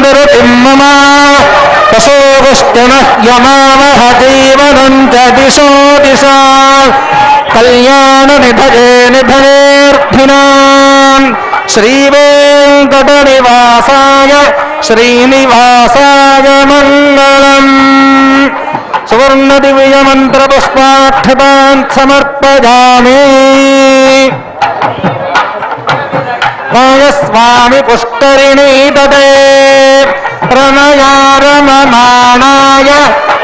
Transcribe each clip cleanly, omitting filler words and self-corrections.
मम तसोऽष्टमः यमामह जीवनं च दिशो दिशा कल्याणनिधये निधयेऽर्थिनाम् श्रीवेङ्कटनिवासाय श्रीनिवासाय मङ्गलम्। सुवर्णदिव्यमन्त्रपुष्पाक्षतान् समर्पयामि। स्वामी पुष्करिणी तटे प्रणयारममाणाय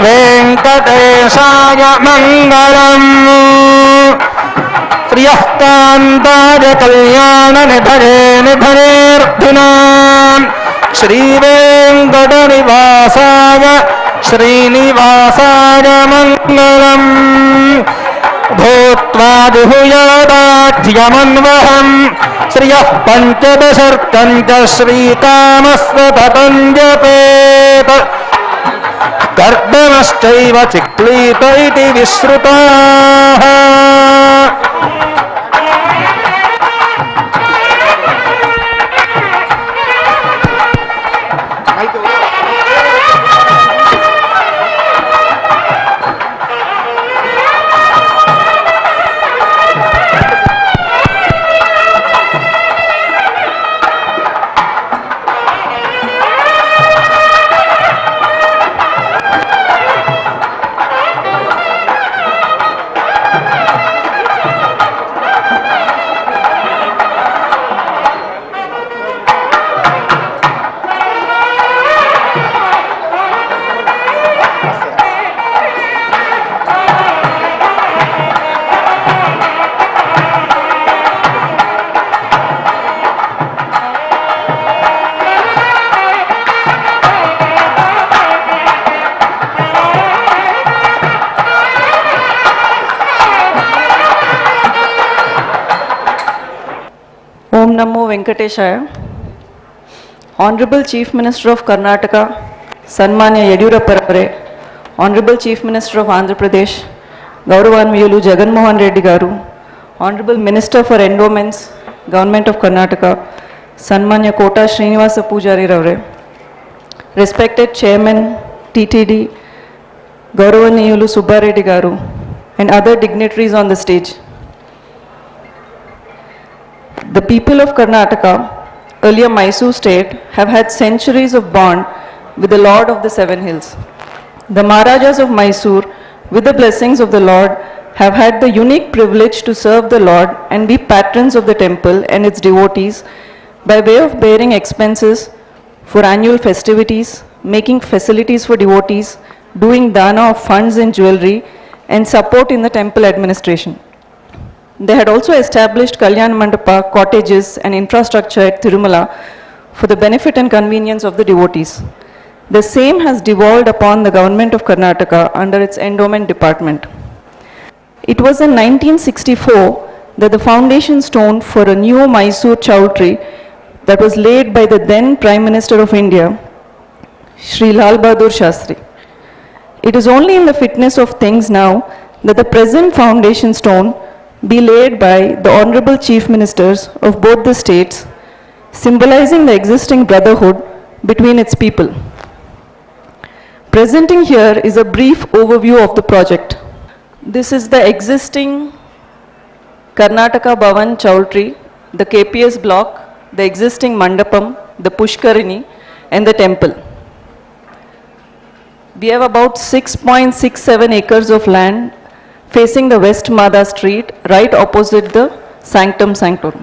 वेङ्कटेशाय मङ्गलम्। श्रियः कान्ताय कल्याणनिधये निधयेऽर्थिनाम् श्रीवेङ्कटनिवासाय श्रीनिवासाय मङ्गलम्। भूत्वा दुहुयादाढ्यमन्वहम् श्रियः पञ्चदशर्कं च श्रीकामस्वततं जपेत कर्दमश्चैव चिक्लीत इति विश्रुताः। Om Namo Venkateshaya. Honorable Chief Minister of Karnataka, Sanmanya Yediyurappa Avare, Honorable Chief Minister of Andhra Pradesh, Gauravanviyulu Jagan Mohan Reddy Garu, Honorable Minister for Endowments, Government of Karnataka, Sanmanya Kota Srinivasa Pujari Avare, respected Chairman, TTD, Gauravanviyulu Subba Reddy Garu, and other dignitaries on the stage. The people of Karnataka, earlier Mysore state, have had centuries of bond with the Lord of the Seven Hills. The Maharajas of Mysore, with the blessings of the Lord, have had the unique privilege to serve the Lord and be patrons of the temple and its devotees by way of bearing expenses for annual festivities, making facilities for devotees, doing dana of funds and jewelry, and support in the temple administration. They had also established Kalyan Mandapa, cottages and infrastructure at Tirumala for the benefit and convenience of the devotees. The same has devolved upon the government of Karnataka under its endowment department. It was in 1964 that the foundation stone for a new Mysore chowtry that was laid by the then Prime Minister of India, Shri Lal Bahadur Shastri. It is only in the fitness of things now that the present foundation stone be laid by the Honorable Chief Ministers of both the states, symbolizing the existing brotherhood between its people. Presenting here is a brief overview of the project. This is the existing Karnataka Bhavan Chowtry, the KPS block, the existing Mandapam, the Pushkarini, and the temple. We have about 6.67 acres of land facing the West Mada Street, right opposite the Sanctum Sanctorum.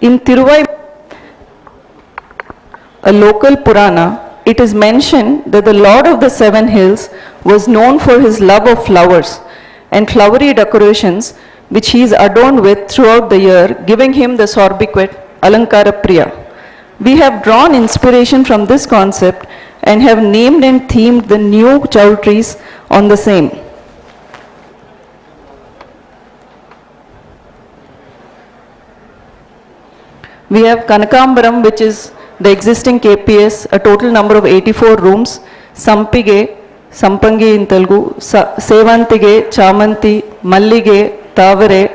In Tiruvai, a local Purana, it is mentioned that the Lord of the Seven Hills was known for his love of flowers and flowery decorations which he is adorned with throughout the year, giving him the sobriquet Alankara Priya. We have drawn inspiration from this concept and have named and themed the new chowtries on the same. We have Kanakambaram, which is the existing KPS, a total number of 84 rooms, Sampige, Sampangi in Telugu, Sevantige, Chamanti, Mallige, Tavare,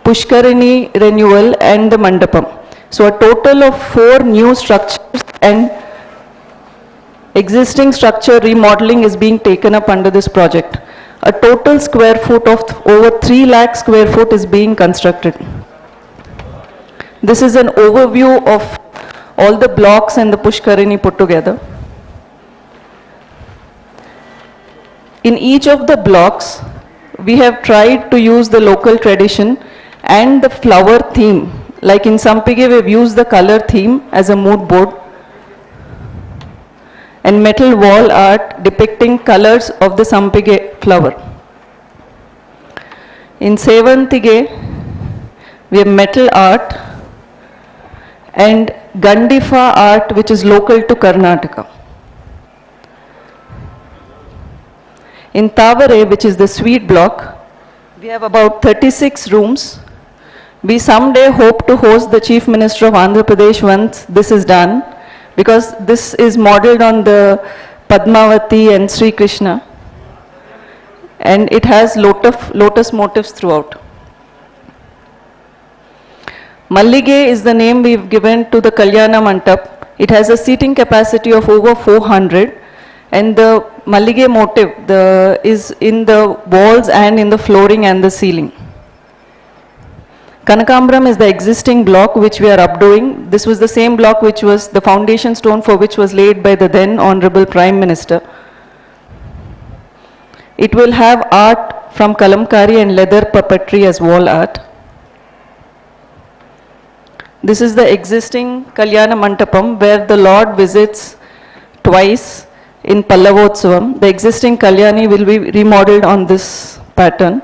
Pushkarini renewal and the Mandapam. So a total of 4 new structures and existing structure remodeling is being taken up under this project. A total square foot of over 3 lakh square foot is being constructed. This is an overview of all the blocks and the Pushkarini put together. In each of the blocks, we have tried to use the local tradition and the flower theme. Like in Sampige, we've used the color theme as a mood board and metal wall art depicting colors of the Sampige flower. In Sevantige, we have metal art and Gandifa art, which is local to Karnataka. In Tavare, which is the sweet block, we have about 36 rooms. We someday hope to host the Chief Minister of Andhra Pradesh once this is done, because this is modeled on the Padmavati and Sri Krishna, and it has lotus motifs throughout. Mallige is the name we've given to the Kalyana Mandap. It has a seating capacity of over 400, and the Mallige motif is in the walls and in the flooring and the ceiling. Kanakambram is the existing block which we are updoing. This was the same block which was the foundation stone for which was laid by the then Honorable Prime Minister. It will have art from kalamkari and leather puppetry as wall art. This is the existing Kalyana Mandapam where the Lord visits twice in Pallavotsavam. The existing Kalyani will be remodeled on this pattern.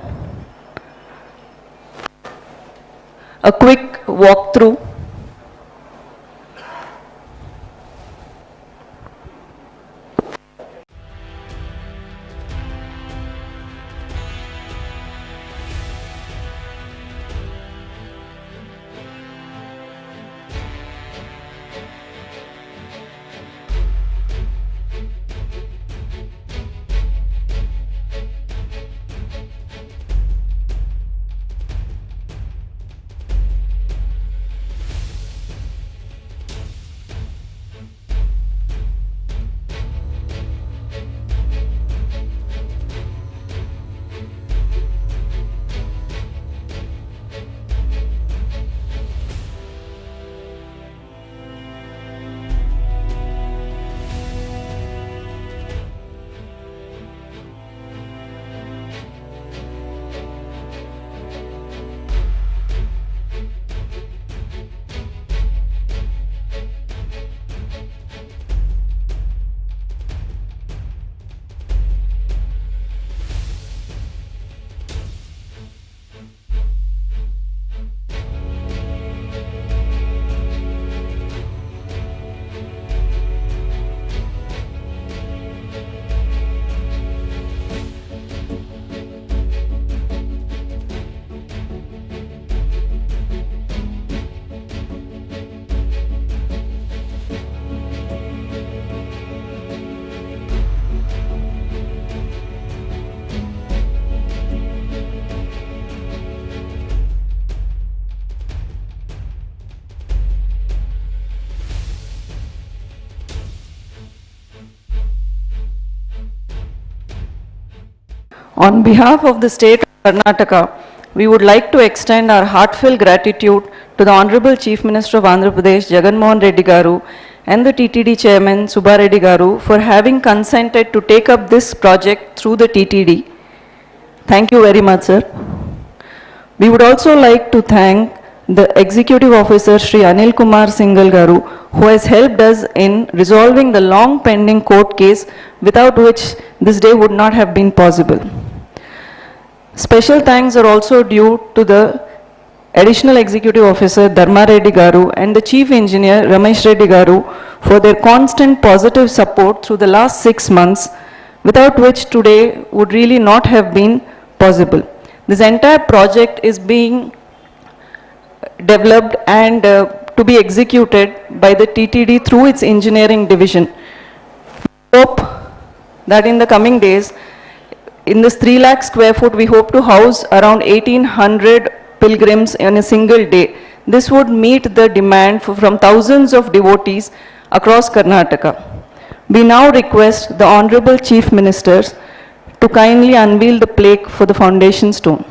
A quick walkthrough. On behalf of the state of Karnataka, we would like to extend our heartfelt gratitude to the Honorable Chief Minister of Andhra Pradesh, Jagan Mohan Reddy Garu, and the TTD Chairman, Subba Reddy Garu, for having consented to take up this project through the TTD. Thank you very much, sir. We would also like to thank the Executive Officer, Shri Anil Kumar Singhal Garu, who has helped us in resolving the long pending court case, without which this day would not have been possible. Special thanks are also due to the Additional Executive Officer Dharma Reddy Garu and the Chief Engineer Ramesh Reddy Garu for their constant positive support through the last 6 months, without which today would really not have been possible. This entire project is being developed and to be executed by the TTD through its engineering division. We hope that in the coming days, in this 3 lakh square foot, we hope to house around 1800 pilgrims in a single day. This would meet the demand from thousands of devotees across Karnataka. We now request the Honorable Chief Ministers to kindly unveil the plaque for the foundation stone.